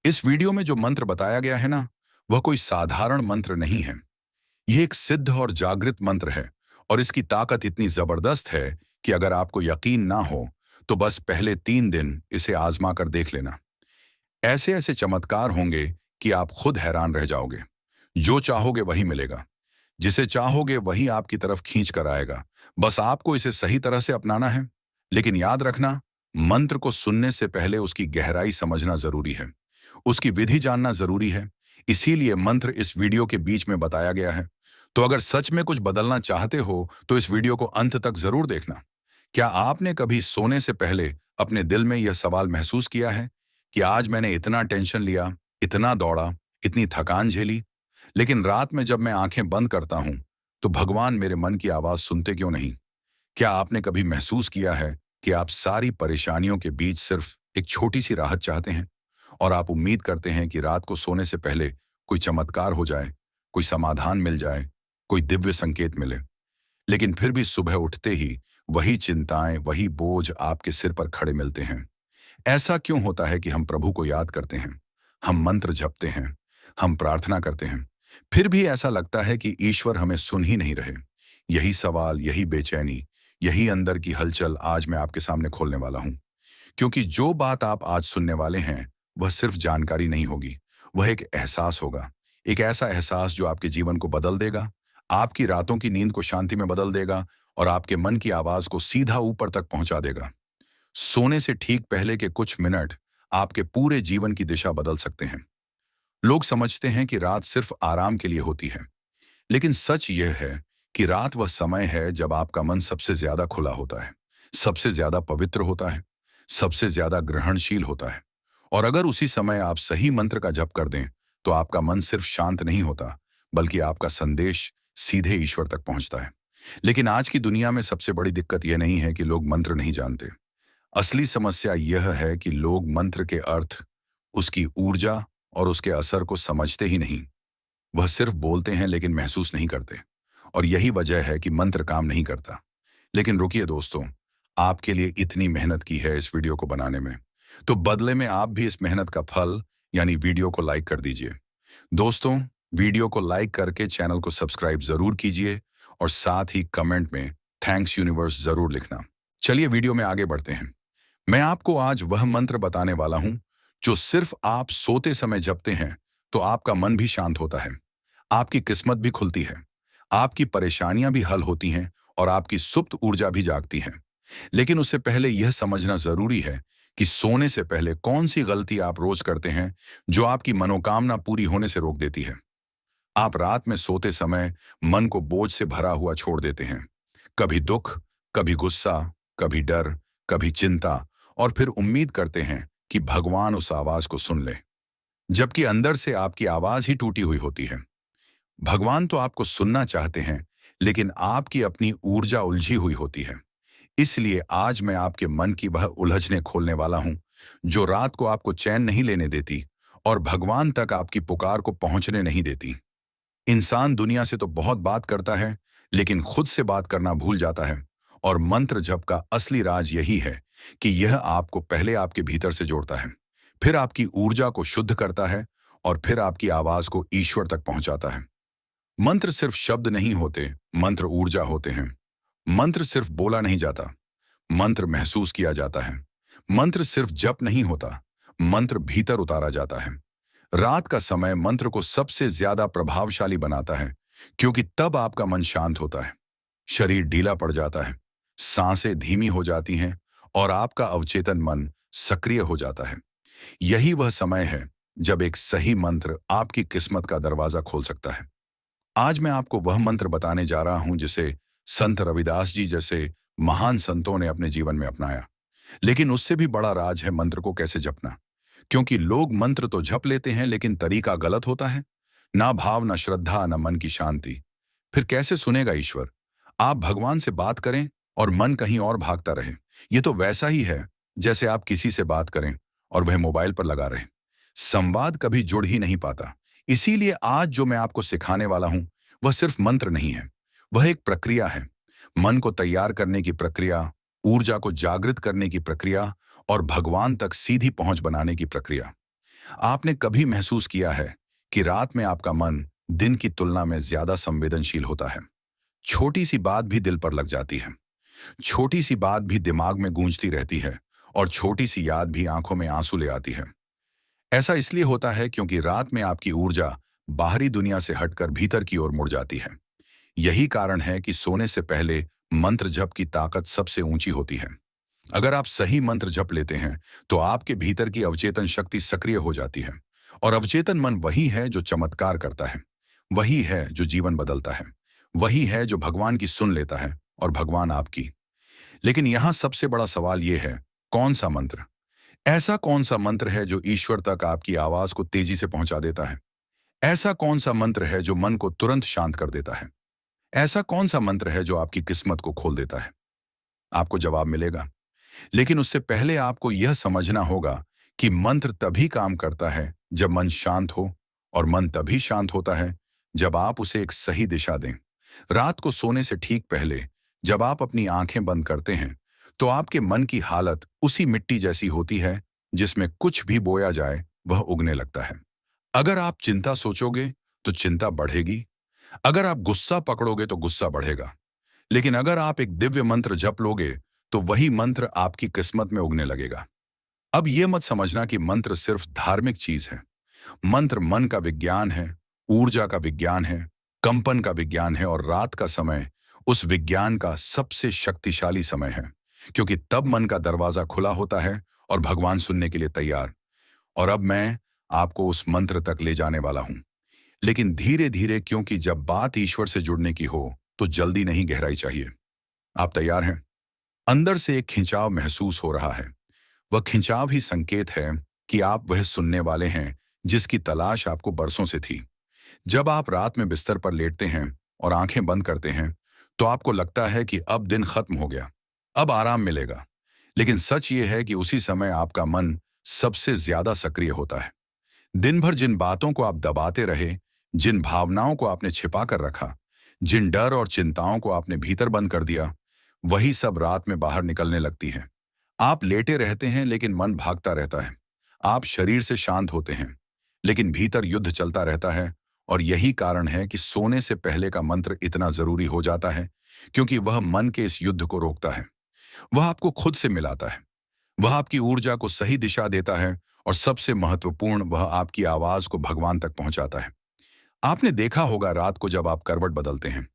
इस वीडियो में जो मंत्र बताया गया है ना, वह कोई साधारण मंत्र नहीं है। यह एक सिद्ध और जागृत मंत्र है और इसकी ताकत इतनी जबरदस्त है कि अगर आपको यकीन ना हो तो बस पहले 3 दिन इसे आजमा कर देख लेना। ऐसे ऐसे चमत्कार होंगे कि आप खुद हैरान रह जाओगे। जो चाहोगे वही मिलेगा, जिसे चाहोगे वही आपकी तरफ खींच कर आएगा। बस आपको इसे सही तरह से अपनाना है। लेकिन याद रखना, मंत्र को सुनने से पहले उसकी गहराई समझना जरूरी है, उसकी विधि जानना जरूरी है। इसीलिए मंत्र इस वीडियो के बीच में बताया गया है। तो अगर सच में कुछ बदलना चाहते हो तो इस वीडियो को अंत तक जरूर देखना। क्या आपने कभी सोने से पहले अपने दिल में यह सवाल महसूस किया है कि आज मैंने इतना टेंशन लिया, इतना दौड़ा, इतनी थकान झेली, लेकिन रात में जब मैं आंखें बंद करता हूं तो भगवान मेरे मन की आवाज सुनते क्यों नहीं? क्या आपने कभी महसूस किया है कि आप सारी परेशानियों के बीच सिर्फ एक छोटी सी राहत चाहते हैं और आप उम्मीद करते हैं कि रात को सोने से पहले कोई चमत्कार हो जाए, कोई समाधान मिल जाए, कोई दिव्य संकेत मिले, लेकिन फिर भी सुबह उठते ही वही चिंताएं, वही बोझ आपके सिर पर खड़े मिलते हैं? ऐसा क्यों होता है कि हम प्रभु को याद करते हैं, हम मंत्र जपते हैं, हम प्रार्थना करते हैं, फिर भी ऐसा लगता है कि ईश्वर हमें सुन ही नहीं रहे? यही सवाल, यही बेचैनी, यही अंदर की हलचल आज मैं आपके सामने खोलने वाला हूं। क्योंकि जो बात आप आज सुनने वाले हैं वह सिर्फ जानकारी नहीं होगी, वह एक एहसास होगा। एक ऐसा एहसास जो आपके जीवन को बदल देगा, आपकी रातों की नींद को शांति में बदल देगा और आपके मन की आवाज को सीधा ऊपर तक पहुंचा देगा। सोने से ठीक पहले के कुछ मिनट आपके पूरे जीवन की दिशा बदल सकते हैं। लोग समझते हैं कि रात सिर्फ आराम के लिए होती है, लेकिन सच यह है कि रात वह समय है जब आपका मन सबसे ज्यादा खुला होता है, सबसे ज्यादा पवित्र होता है, सबसे ज्यादा ग्रहणशील होता है। और अगर उसी समय आप सही मंत्र का जप कर दें तो आपका मन सिर्फ शांत नहीं होता, बल्कि आपका संदेश सीधे ईश्वर तक पहुंचता है। लेकिन आज की दुनिया में सबसे बड़ी दिक्कत यह नहीं है कि लोग मंत्र नहीं जानते। असली समस्या यह है कि लोग मंत्र के अर्थ, उसकी ऊर्जा और उसके असर को समझते ही नहीं। वह सिर्फ बोलते हैं लेकिन महसूस नहीं करते। और यही वजह है कि मंत्र काम नहीं करता। लेकिन रुकिए दोस्तों, आपके लिए इतनी मेहनत की है इस वीडियो को बनाने में, तो बदले में आप भी इस मेहनत का फल यानी वीडियो को लाइक कर दीजिए। दोस्तों, वीडियो को लाइक करके चैनल को सब्सक्राइब जरूर कीजिए और साथ ही कमेंट में थैंक्स यूनिवर्स जरूर लिखना। चलिए वीडियो में आगे बढ़ते हैं। मैं आपको आज वह मंत्र बताने वाला हूं जो सिर्फ आप सोते समय जपते हैं तो आपका मन भी शांत होता है, आपकी किस्मत भी खुलती है, आपकी परेशानियां भी हल होती हैं और आपकी सुप्त ऊर्जा भी जागती है। लेकिन उससे पहले यह समझना जरूरी है कि सोने से पहले कौन सी गलती आप रोज करते हैं जो आपकी मनोकामना पूरी होने से रोक देती है। आप रात में सोते समय मन को बोझ से भरा हुआ छोड़ देते हैं। कभी दुख, कभी गुस्सा, कभी डर, कभी चिंता, और फिर उम्मीद करते हैं कि भगवान उस आवाज को सुन ले, जबकि अंदर से आपकी आवाज ही टूटी हुई होती है। भगवान तो आपको सुनना चाहते हैं, लेकिन आपकी अपनी ऊर्जा उलझी हुई होती है। इसलिए आज मैं आपके मन की वह उलझने खोलने वाला हूं जो रात को आपको चैन नहीं लेने देती और भगवान तक आपकी पुकार को पहुंचने नहीं देती। इंसान दुनिया से तो बहुत बात करता है, लेकिन खुद से बात करना भूल जाता है। और मंत्र जप का असली राज यही है कि यह आपको पहले आपके भीतर से जोड़ता है, फिर आपकी ऊर्जा को शुद्ध करता है और फिर आपकी आवाज को ईश्वर तक पहुंचाता है। मंत्र सिर्फ शब्द नहीं होते, मंत्र ऊर्जा होते हैं। मंत्र सिर्फ बोला नहीं जाता, मंत्र महसूस किया जाता है। मंत्र सिर्फ जप नहीं होता, मंत्र भीतर उतारा जाता है। रात का समय मंत्र को सबसे ज्यादा प्रभावशाली बनाता है, क्योंकि तब आपका मन शांत होता है, शरीर ढीला पड़ जाता है, सांसें धीमी हो जाती हैं और आपका अवचेतन मन सक्रिय हो जाता है। यही वह समय है जब एक सही मंत्र आपकी किस्मत का दरवाजा खोल सकता है। आज मैं आपको वह मंत्र बताने जा रहा हूं जिसे संत रविदास जी जैसे महान संतों ने अपने जीवन में अपनाया। लेकिन उससे भी बड़ा राज है मंत्र को कैसे जपना। क्योंकि लोग मंत्र तो जप लेते हैं, लेकिन तरीका गलत होता है। ना भाव, ना श्रद्धा, ना मन की शांति। फिर कैसे सुनेगा ईश्वर? आप भगवान से बात करें और मन कहीं और भागता रहे। ये तो वैसा ही है जैसे आप किसी से बात करें और वह मोबाइल पर लगा रहे। संवाद कभी जुड़ ही नहीं पाता। इसीलिए आज जो मैं आपको सिखाने वाला हूं वह सिर्फ मंत्र नहीं है, वह एक प्रक्रिया है। मन को तैयार करने की प्रक्रिया, ऊर्जा को जागृत करने की प्रक्रिया और भगवान तक सीधी पहुंच बनाने की प्रक्रिया। आपने कभी महसूस किया है कि रात में आपका मन दिन की तुलना में ज्यादा संवेदनशील होता है? छोटी सी बात भी दिल पर लग जाती है, छोटी सी बात भी दिमाग में गूंजती रहती है, और छोटी सी याद भी आंखों में आंसू ले आती है। ऐसा इसलिए होता है क्योंकि रात में आपकी ऊर्जा बाहरी दुनिया से हटकर भीतर की ओर मुड़ जाती है। यही कारण है कि सोने से पहले मंत्र जप की ताकत सबसे ऊंची होती है। अगर आप सही मंत्र जप लेते हैं तो आपके भीतर की अवचेतन शक्ति सक्रिय हो जाती है, और अवचेतन मन वही है जो चमत्कार करता है, वही है जो जीवन बदलता है, वही है जो भगवान की सुन लेता है और भगवान आपकी। लेकिन यहां सबसे बड़ा सवाल यह है, कौन सा मंत्र? ऐसा कौन सा मंत्र है जो ईश्वर तक आपकी आवाज को तेजी से पहुंचा देता है? ऐसा कौन सा मंत्र है जो मन को तुरंत शांत कर देता है? ऐसा कौन सा मंत्र है जो आपकी किस्मत को खोल देता है? आपको जवाब मिलेगा, लेकिन उससे पहले आपको यह समझना होगा कि मंत्र तभी काम करता है जब मन शांत हो, और मन तभी शांत होता है जब आप उसे एक सही दिशा दें। रात को सोने से ठीक पहले जब आप अपनी आंखें बंद करते हैं तो आपके मन की हालत उसी मिट्टी जैसी होती है जिसमें कुछ भी बोया जाए वह उगने लगता है। अगर आप चिंता सोचोगे तो चिंता बढ़ेगी, अगर आप गुस्सा पकड़ोगे तो गुस्सा बढ़ेगा, लेकिन अगर आप एक दिव्य मंत्र जप लोगे तो वही मंत्र आपकी किस्मत में उगने लगेगा। अब यह मत समझना कि मंत्र सिर्फ धार्मिक चीज है। मंत्र मन का विज्ञान है, ऊर्जा का विज्ञान है, कंपन का विज्ञान है, और रात का समय उस विज्ञान का सबसे शक्तिशाली समय है, क्योंकि तब मन का दरवाजा खुला होता है और भगवान सुनने के लिए तैयार। और अब मैं आपको उस मंत्र तक ले जाने वाला हूं, लेकिन धीरे धीरे, क्योंकि जब बात ईश्वर से जुड़ने की हो तो जल्दी नहीं, गहराई चाहिए। आप तैयार हैं? अंदर से एक खिंचाव महसूस हो रहा है। वह खिंचाव ही संकेत है कि आप वह सुनने वाले हैं जिसकी तलाश आपको बरसों से थी। जब आप रात में बिस्तर पर लेटते हैं और आंखें बंद करते हैं तो आपको लगता है कि अब दिन खत्म हो गया, अब आराम मिलेगा। लेकिन सच ये है कि उसी समय आपका मन सबसे ज्यादा सक्रिय होता है। दिन भर जिन बातों को आप दबाते रहे, जिन भावनाओं को आपने छिपा कर रखा, जिन डर और चिंताओं को आपने भीतर बंद कर दिया, वही सब रात में बाहर निकलने लगती हैं। आप लेटे रहते हैं लेकिन मन भागता रहता है। आप शरीर से शांत होते हैं लेकिन भीतर युद्ध चलता रहता है। और यही कारण है कि सोने से पहले का मंत्र इतना जरूरी हो जाता है, क्योंकि वह मन के इस युद्ध को रोकता है। वह आपको खुद से मिलाता है, वह आपकी ऊर्जा को सही दिशा देता है, और सबसे महत्वपूर्ण, वह आपकी आवाज को भगवान तक पहुंचाता है। आपने देखा होगा, रात को जब आप करवट बदलते हैं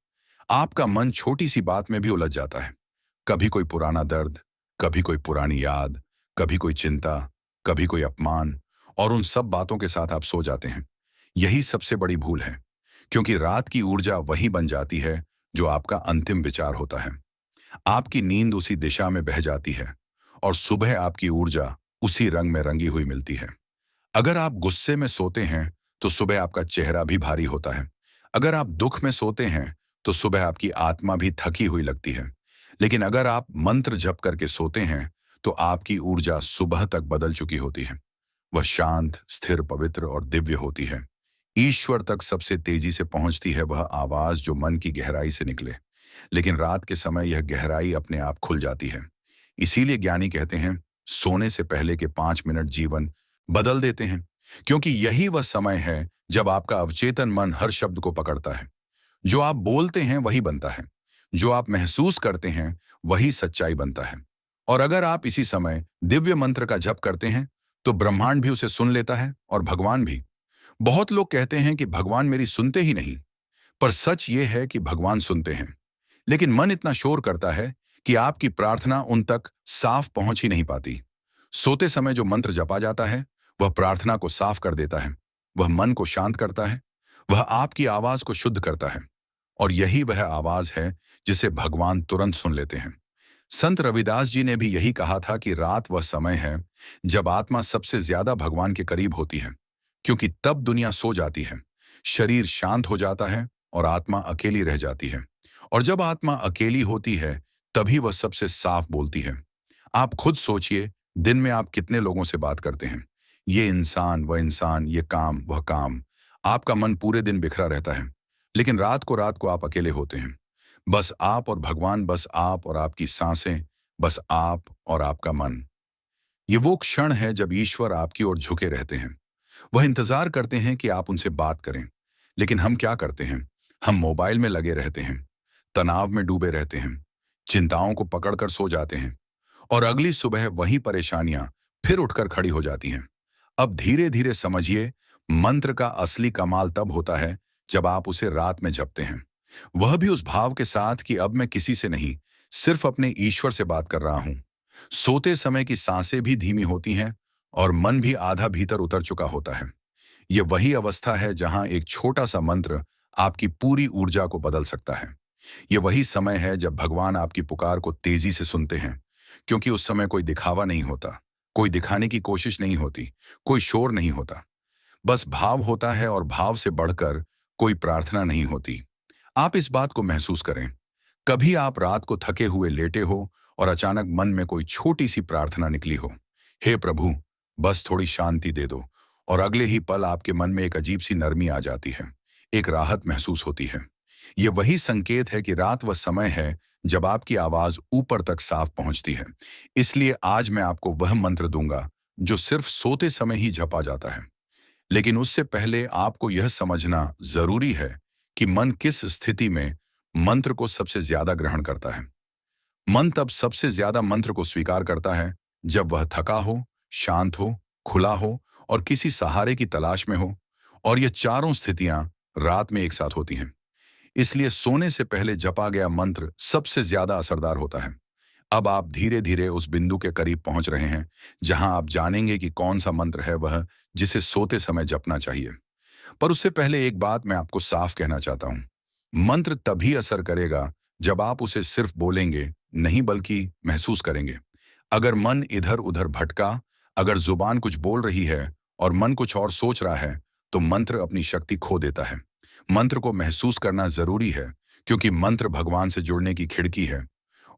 आपका मन छोटी सी बात में भी उलझ जाता है। कभी कोई पुराना दर्द, कभी कोई पुरानी याद, कभी कोई चिंता, कभी कोई अपमान, और उन सब बातों के साथ आप सो जाते हैं। यही सबसे बड़ी भूल है, क्योंकि रात की ऊर्जा वही बन जाती है जो आपका अंतिम विचार होता है। आपकी नींद उसी दिशा में बह जाती है, और सुबह आपकी ऊर्जा उसी रंग में रंगी हुई मिलती है। अगर आप गुस्से में सोते हैं तो सुबह आपका चेहरा भी भारी होता है। अगर आप दुख में सोते हैं तो सुबह आपकी आत्मा भी थकी हुई लगती है। लेकिन अगर आप मंत्र जप करके सोते हैं तो आपकी ऊर्जा सुबह तक बदल चुकी होती है। वह शांत, स्थिर, पवित्र और दिव्य होती है। ईश्वर तक सबसे तेजी से पहुंचती है वह आवाज जो मन की गहराई से निकले। लेकिन रात के समय यह गहराई अपने आप खुल जाती है। इसीलिए ज्ञानी कहते हैं, सोने से पहले के 5 मिनट जीवन बदल देते हैं, क्योंकि यही वह समय है जब आपका अवचेतन मन हर शब्द को पकड़ता है। जो आप बोलते हैं वही बनता है, जो आप महसूस करते हैं वही सच्चाई बनता है। और अगर आप इसी समय दिव्य मंत्र का जप करते हैं तो ब्रह्मांड भी उसे सुन लेता है, और भगवान भी। बहुत लोग कहते हैं कि भगवान मेरी सुनते ही नहीं, पर सच ये है कि भगवान सुनते हैं, लेकिन मन इतना शोर करता है कि आपकी प्रार्थना उन तक साफ पहुंच ही नहीं पाती। सोते समय जो मंत्र जपा जाता है वह प्रार्थना को साफ कर देता है, वह मन को शांत करता है, वह आपकी आवाज को शुद्ध करता है, और यही वह आवाज है जिसे भगवान तुरंत सुन लेते हैं। संत रविदास जी ने भी यही कहा था कि रात वह समय है जब आत्मा सबसे ज्यादा भगवान के करीब होती है, क्योंकि तब दुनिया सो जाती है, शरीर शांत हो जाता है और आत्मा अकेली रह जाती है। और जब आत्मा अकेली होती है तभी वह सबसे साफ बोलती है। आप खुद सोचिए, दिन में आप कितने लोगों से बात करते हैं? ये इंसान, वह इंसान, ये काम, वह काम। आपका मन पूरे दिन बिखरा रहता है, लेकिन रात को आप अकेले होते हैं। बस आप और भगवान, बस आप और आपकी सांसें, बस आप और आपका मन। ये वो क्षण है जब ईश्वर आपकी ओर झुके रहते हैं। वह इंतजार करते हैं कि आप उनसे बात करें। लेकिन हम क्या करते हैं? हम मोबाइल में लगे रहते हैं, तनाव में डूबे रहते हैं, चिंताओं को पकड़कर सो जाते हैं और अगली सुबह वही परेशानियां फिर उठकर खड़ी हो जाती हैं। अब धीरे धीरे समझिए, मंत्र का असली कमाल तब होता है जब आप उसे रात में जपते हैं, वह भी उस भाव के साथ कि अब मैं किसी से नहीं, सिर्फ अपने ईश्वर से बात कर रहा हूं। सोते समय की सांसें भी धीमी होती हैं और मन भी आधा भीतर उतर चुका होता है। ये वही अवस्था है जहां एक छोटा सा मंत्र आपकी पूरी ऊर्जा को बदल सकता है। ये वही समय है जब भगवान आपकी पुकार को तेजी से सुनते हैं, क्योंकि उस समय कोई दिखावा नहीं होता, कोई दिखाने की कोशिश नहीं होती, कोई शोर नहीं होता, बस भाव होता है और भाव से बढ़कर कोई प्रार्थना नहीं होती। आप इस बात को महसूस करें। कभी आप रात को थके हुए लेटे हो और अचानक मन में कोई छोटी सी प्रार्थना निकली हो, हे प्रभु, बस थोड़ी शांति दे दो, और अगले ही पल आपके मन में एक अजीब सी नरमी आ जाती है, एक राहत महसूस होती है। ये वही संकेत है कि रात वह समय है जब आपकी आवाज ऊपर तक साफ पहुंचती है। इसलिए आज मैं आपको वह मंत्र दूंगा जो सिर्फ सोते समय ही जपा जाता है। लेकिन उससे पहले आपको यह समझना जरूरी है कि मन किस स्थिति में मंत्र को सबसे ज्यादा ग्रहण करता है। मन तब सबसे ज्यादा मंत्र को स्वीकार करता है जब वह थका हो, शांत हो, खुला हो और किसी सहारे की तलाश में हो, और ये चारों स्थितियां रात में एक साथ होती हैं। इसलिए सोने से पहले जपा गया मंत्र सबसे ज्यादा असरदार होता है। अब आप धीरे धीरे उस बिंदु के करीब पहुंच रहे हैं जहां आप जानेंगे कि कौन सा मंत्र है वह जिसे सोते समय जपना चाहिए। पर उससे पहले एक बात मैं आपको साफ कहना चाहता हूं। मंत्र तभी असर करेगा जब आप उसे सिर्फ बोलेंगे नहीं, बल्कि महसूस करेंगे। अगर मन इधर उधर भटका, अगर जुबान कुछ बोल रही है और मन कुछ और सोच रहा है, तो मंत्र अपनी शक्ति खो देता है। मंत्र को महसूस करना जरूरी है, क्योंकि मंत्र भगवान से जुड़ने की खिड़की है,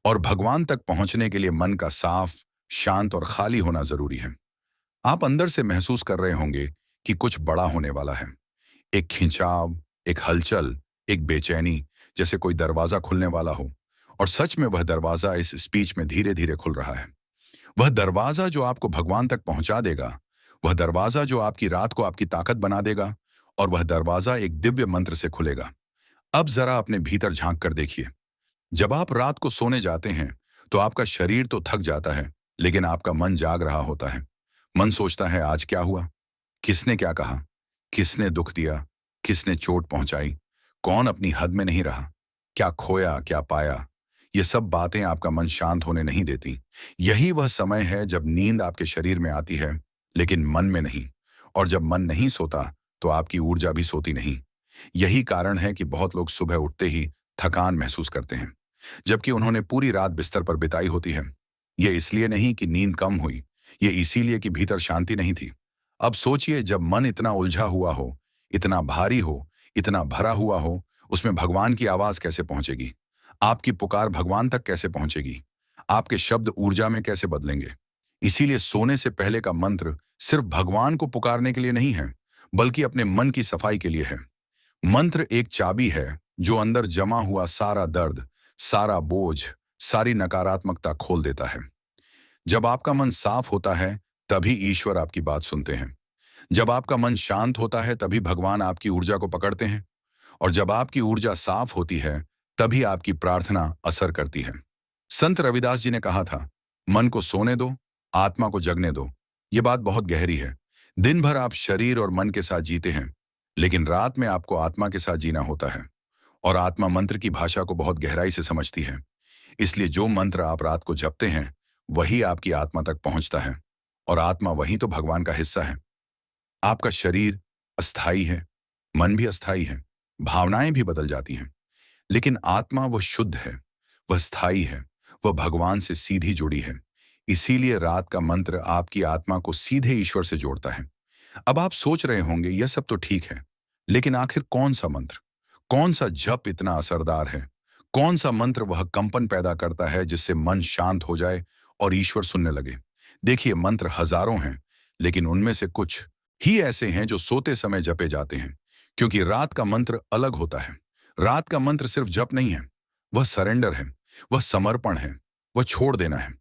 और भगवान तक पहुंचने के लिए मन का साफ, शांत और खाली होना जरूरी है। आप अंदर से महसूस कर रहे होंगे कि कुछ बड़ा होने वाला है। एक खिंचाव, एक हलचल, एक बेचैनी, जैसे कोई दरवाजा खुलने वाला हो। और सच में वह दरवाजा इस स्पीच में धीरे धीरे खुल रहा है। वह दरवाजा जो आपको भगवान तक पहुंचा देगा, वह दरवाजा जो आपकी रात को आपकी ताकत बना देगा, और वह दरवाजा एक दिव्य मंत्र से खुलेगा। अब जरा अपने भीतर झांक कर देखिए। जब आप रात को सोने जाते हैं तो आपका शरीर तो थक जाता है, लेकिन आपका मन जाग रहा होता है। मन सोचता है, आज क्या हुआ, किसने क्या कहा, किसने दुख दिया, किसने चोट पहुंचाई, कौन अपनी हद में नहीं रहा, क्या खोया क्या पाया। ये सब बातें आपका मन शांत होने नहीं देती। यही वह समय है जब नींद आपके शरीर में आती है, लेकिन मन में नहीं। और जब मन नहीं सोता तो आपकी ऊर्जा भी सोती नहीं। यही कारण है कि बहुत लोग सुबह उठते ही थकान महसूस करते हैं, जबकि उन्होंने पूरी रात बिस्तर पर बिताई होती है। ये इसलिए नहीं कि नींद कम हुई, ये इसीलिए कि भीतर शांति नहीं थी। अब सोचिए, जब मन इतना उलझा हुआ हो, इतना भारी हो, इतना भरा हुआ हो, उसमें भगवान की आवाज कैसे पहुंचेगी? आपकी पुकार भगवान तक कैसे पहुंचेगी? आपके शब्द ऊर्जा में कैसे बदलेंगे? इसीलिए सोने से पहले का मंत्र सिर्फ भगवान को पुकारने के लिए नहीं है, बल्कि अपने मन की सफाई के लिए है। मंत्र एक चाबी है जो अंदर जमा हुआ सारा दर्द, सारा बोझ, सारी नकारात्मकता खोल देता है। जब आपका मन साफ होता है तभी ईश्वर आपकी बात सुनते हैं। जब आपका मन शांत होता है तभी भगवान आपकी ऊर्जा को पकड़ते हैं। और जब आपकी ऊर्जा साफ होती है तभी आपकी प्रार्थना असर करती है। संत रविदास जी ने कहा था, मन को सोने दो, आत्मा को जगने दो। ये बात बहुत गहरी है। दिन भर आप शरीर और मन के साथ जीते हैं, लेकिन रात में आपको आत्मा के साथ जीना होता है। और आत्मा मंत्र की भाषा को बहुत गहराई से समझती है। इसलिए जो मंत्र आप रात को जपते हैं वही आपकी आत्मा तक पहुंचता है, और आत्मा वही तो भगवान का हिस्सा है। आपका शरीर अस्थाई है, मन भी अस्थाई है, भावनाएं भी बदल जाती हैं, लेकिन आत्मा वह शुद्ध है, वह स्थायी है, वह भगवान से सीधी जुड़ी है। इसीलिए रात का मंत्र आपकी आत्मा को सीधे ईश्वर से जोड़ता है। अब आप सोच रहे होंगे, यह सब तो ठीक है, लेकिन आखिर कौन सा मंत्र, कौन सा जप इतना असरदार है? कौन सा मंत्र वह कंपन पैदा करता है जिससे मन शांत हो जाए और ईश्वर सुनने लगे? देखिए, मंत्र हजारों हैं, लेकिन उनमें से कुछ ही ऐसे हैं जो सोते समय जपे जाते हैं, क्योंकि रात का मंत्र अलग होता है। रात का मंत्र सिर्फ जप नहीं है, वह सरेंडर है, वह समर्पण है, वह छोड़ देना है।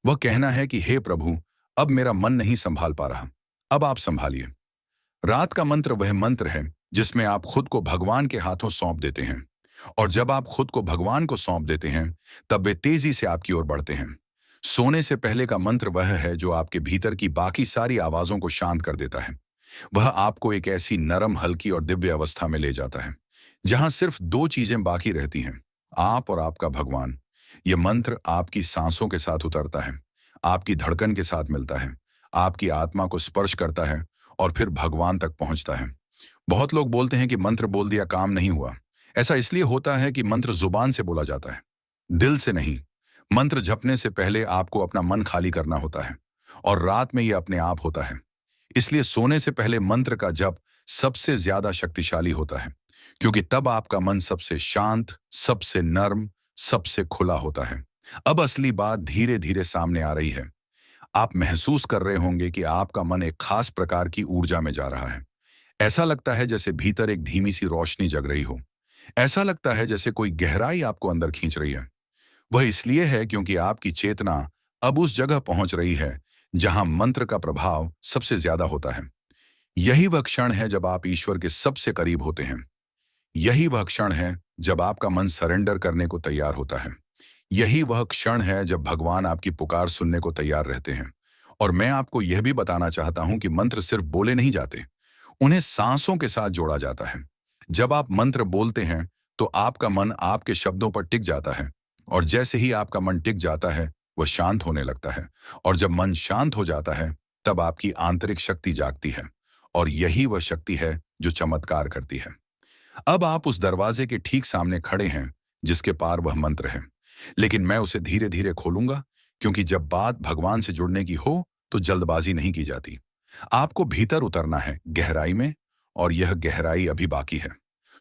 वह कहना है कि हे प्रभु, अब मेरा मन नहीं संभाल पा रहा, अब आप संभालिए। रात का मंत्र वह मंत्र है जिसमें आप खुद को भगवान के हाथों सौंप देते हैं। और जब आप खुद को भगवान को सौंप देते हैं, तब वे तेजी से आपकी ओर बढ़ते हैं। सोने से पहले का मंत्र वह है जो आपके भीतर की बाकी सारी आवाजों को शांत कर देता है। वह आपको एक ऐसी नरम, हल्की और दिव्य अवस्था में ले जाता है जहां सिर्फ दो चीजें बाकी रहती हैं, आप और आपका भगवान। यह मंत्र आपकी सांसों के साथ उतरता है, आपकी धड़कन के साथ मिलता है, आपकी आत्मा को स्पर्श करता है और फिर भगवान तक पहुंचता है। बहुत लोग बोलते हैं कि मंत्र बोल दिया काम नहीं हुआ। ऐसा इसलिए होता है कि मंत्र जुबान से बोला जाता है, दिल से नहीं। मंत्र जपने से पहले आपको अपना मन खाली करना होता है और रात में यह अपने आप होता है। इसलिए सोने से पहले मंत्र का जप सबसे ज्यादा शक्तिशाली होता है, क्योंकि तब आपका मन सबसे शांत, सबसे नर्म, सबसे खुला होता है। अब असली बात धीरे धीरे सामने आ रही है। आप महसूस कर रहे होंगे कि आपका मन एक खास प्रकार की ऊर्जा में जा रहा है। ऐसा लगता है जैसे भीतर एक धीमी सी रोशनी जग रही हो। ऐसा लगता है जैसे कोई गहराई आपको अंदर खींच रही है। वह इसलिए है क्योंकि आपकी चेतना अब उस जगह पहुंच रही है जहां मंत्र का प्रभाव सबसे ज्यादा होता है। यही वह क्षण है जब आप ईश्वर के सबसे करीब होते हैं। यही वह क्षण है जब आपका मन सरेंडर करने को तैयार होता है। यही वह क्षण है जब भगवान आपकी पुकार सुनने को तैयार रहते हैं। और मैं आपको यह भी बताना चाहता हूं कि मंत्र सिर्फ बोले नहीं जाते, उन्हें सांसों के साथ जोड़ा जाता है। जब आप मंत्र बोलते हैं तो आपका मन आपके शब्दों पर टिक जाता है, और जैसे ही आपका मन टिक जाता है वह शांत होने लगता है। और जब मन शांत हो जाता है तब आपकी आंतरिक शक्ति जागती है, और यही वह शक्ति है जो चमत्कार करती है। अब आप उस दरवाजे के ठीक सामने खड़े हैं जिसके पार वह मंत्र है, लेकिन मैं उसे धीरे धीरे खोलूंगा, क्योंकि जब बात भगवान से जुड़ने की हो तो जल्दबाजी नहीं की जाती। आपको भीतर उतरना है, गहराई में, और यह गहराई अभी बाकी है।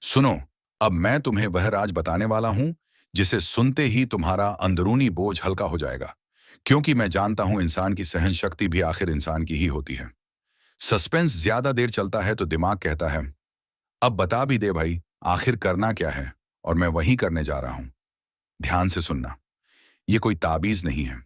सुनो, अब मैं तुम्हें वह राज बताने वाला हूं जिसे सुनते ही तुम्हारा अंदरूनी बोझ हल्का हो जाएगा, क्योंकि मैं जानता हूं इंसान की सहन शक्ति भी आखिर इंसान की ही होती है। सस्पेंस ज्यादा देर चलता है तो दिमाग कहता है अब बता भी दे भाई, आखिर करना क्या है, और मैं वही करने जा रहा हूं। ध्यान से सुनना। ये कोई ताबीज नहीं है,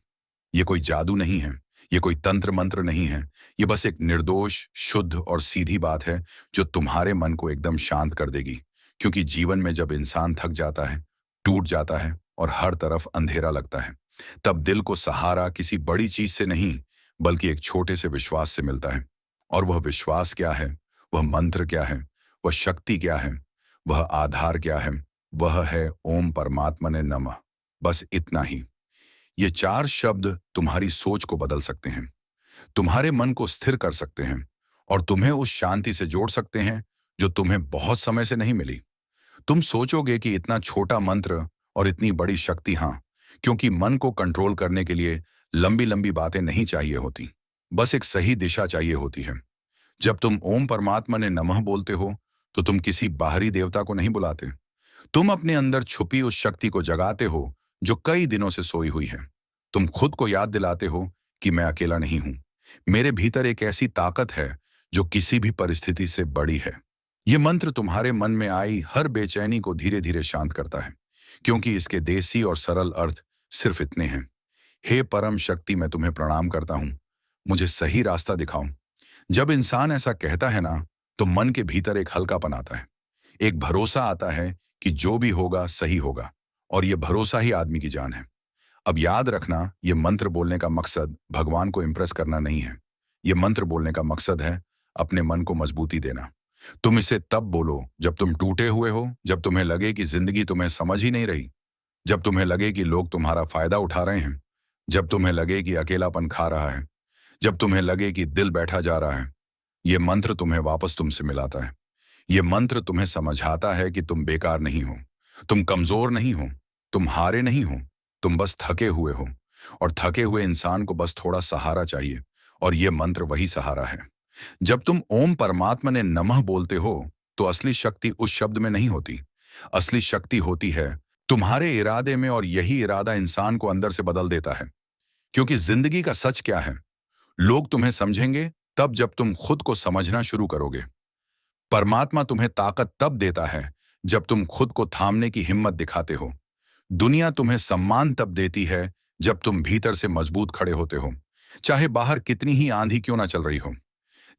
ये कोई जादू नहीं है, ये कोई तंत्र मंत्र नहीं है। ये बस एक निर्दोष, शुद्ध और सीधी बात है जो तुम्हारे मन को एकदम शांत कर देगी। क्योंकि जीवन में जब इंसान थक जाता है, टूट जाता है और हर तरफ अंधेरा लगता है, तब दिल को सहारा किसी बड़ी चीज से नहीं, बल्कि एक छोटे से विश्वास से मिलता है। और वह विश्वास क्या है, वह मंत्र क्या है, वह शक्ति क्या है, वह आधार क्या है? वह है ओम परमात्मने नमः। बस इतना ही। ये चार शब्द तुम्हारी सोच को बदल सकते हैं, तुम्हारे मन को स्थिर कर सकते हैं, और तुम्हें उस शांति से जोड़ सकते हैं जो तुम्हें बहुत समय से नहीं मिली। तुम सोचोगे कि इतना छोटा मंत्र और इतनी बड़ी शक्ति। हाँ, क्योंकि मन को कंट्रोल करने के लिए लंबी लंबी बातें नहीं चाहिए होती, बस एक सही दिशा चाहिए होती है। जब तुम ओम परमात्मा ने नमः बोलते हो तो तुम किसी बाहरी देवता को नहीं बुलाते, तुम अपने अंदर छुपी उस शक्ति को जगाते हो जो कई दिनों से सोई हुई है। तुम खुद को याद दिलाते हो कि मैं अकेला नहीं हूं, मेरे भीतर एक ऐसी ताकत है जो किसी भी परिस्थिति से बड़ी है। ये मंत्र तुम्हारे मन में आई हर बेचैनी को धीरे धीरे शांत करता है, क्योंकि इसके देसी और सरल अर्थ सिर्फ इतने हैं। हे परम शक्ति, मैं तुम्हें प्रणाम करता हूं, मुझे सही रास्ता दिखाओ। जब इंसान ऐसा कहता है ना, तो मन के भीतर एक हल्कापन आता है, एक भरोसा आता है कि जो भी होगा सही होगा, और यह भरोसा ही आदमी की जान है। अब याद रखना, यह मंत्र बोलने का मकसद भगवान को इम्प्रेस करना नहीं है। यह मंत्र बोलने का मकसद है अपने मन को मजबूती देना। तुम इसे तब बोलो जब तुम टूटे हुए हो, जब तुम्हें लगे कि जिंदगी तुम्हें समझ ही नहीं रही, जब तुम्हें लगे कि लोग तुम्हारा फायदा उठा रहे हैं, जब तुम्हें लगे कि अकेलापन खा रहा है, जब तुम्हें लगे कि दिल बैठा जा रहा है। यह मंत्र तुम्हें वापस तुमसे मिलाता है। यह मंत्र तुम्हें समझाता है कि तुम बेकार नहीं हो, तुम कमजोर नहीं हो, तुम हारे नहीं हो, तुम बस थके हुए हो। और थके हुए इंसान को बस थोड़ा सहारा चाहिए, और यह मंत्र वही सहारा है। जब तुम ओम परमात्मा ने नमः बोलते हो तो असली शक्ति उस शब्द में नहीं होती, असली शक्ति होती है तुम्हारे इरादे में, और यही इरादा इंसान को अंदर से बदल देता है। क्योंकि जिंदगी का सच क्या है, लोग तुम्हें समझेंगे तब जब तुम खुद को समझना शुरू करोगे। परमात्मा तुम्हें ताकत तब देता है जब तुम खुद को थामने की हिम्मत दिखाते हो। दुनिया तुम्हें सम्मान तब देती है जब तुम भीतर से मजबूत खड़े होते हो, चाहे बाहर कितनी ही आंधी क्यों ना चल रही हो।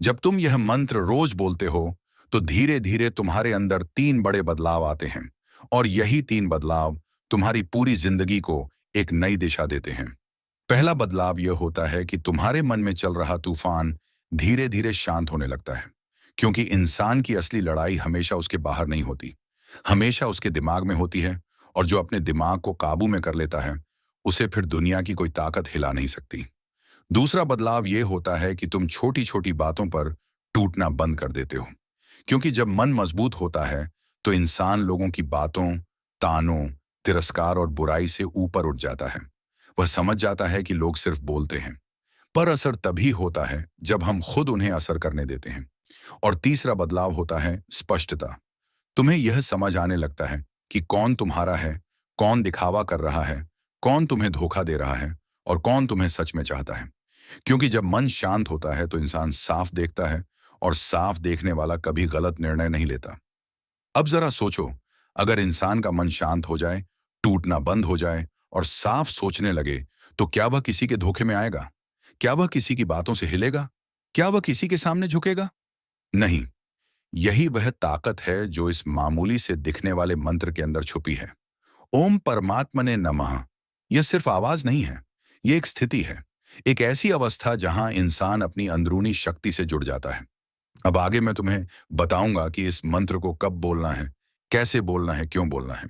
जब तुम यह मंत्र रोज बोलते हो, तो धीरे धीरे तुम्हारे अंदर 3 बड़े बदलाव आते हैं, और यही 3 बदलाव तुम्हारी पूरी जिंदगी को एक नई दिशा देते हैं। पहला बदलाव यह होता है कि तुम्हारे मन में चल रहा तूफान धीरे धीरे शांत होने लगता है, क्योंकि इंसान की असली लड़ाई हमेशा उसके बाहर नहीं होती, हमेशा उसके दिमाग में होती है। और जो अपने दिमाग को काबू में कर लेता है, उसे फिर दुनिया की कोई ताकत हिला नहीं सकती। दूसरा बदलाव यह होता है कि तुम छोटी छोटी बातों पर टूटना बंद कर देते हो, क्योंकि जब मन मजबूत होता है, तो इंसान लोगों की बातों, तानों, तिरस्कार और बुराई से ऊपर उठ जाता है। वह समझ जाता है कि लोग सिर्फ बोलते हैं, पर असर तभी होता है जब हम खुद उन्हें असर करने देते हैं। और तीसरा बदलाव होता है स्पष्टता। तुम्हें यह समझ आने लगता है कि कौन तुम्हारा है, कौन दिखावा कर रहा है, कौन तुम्हें धोखा दे रहा है, और कौन तुम्हें सच में चाहता है। क्योंकि जब मन शांत होता है, तो इंसान साफ देखता है, और साफ देखने वाला कभी गलत निर्णय नहीं लेता। अब जरा सोचो, अगर इंसान का मन शांत हो जाए, टूटना बंद हो जाए और साफ सोचने लगे, तो क्या वह किसी के धोखे में आएगा? क्या वह किसी की बातों से हिलेगा? क्या वह किसी के सामने झुकेगा? नहीं। यही वह ताकत है जो इस मामूली से दिखने वाले मंत्र के अंदर छुपी है। ओम परमात्मने नमः। यह सिर्फ आवाज नहीं है, यह एक स्थिति है, एक ऐसी अवस्था जहां इंसान अपनी अंदरूनी शक्ति से जुड़ जाता है। अब आगे मैं तुम्हें बताऊंगा कि इस मंत्र को कब बोलना है, कैसे बोलना है, क्यों बोलना है।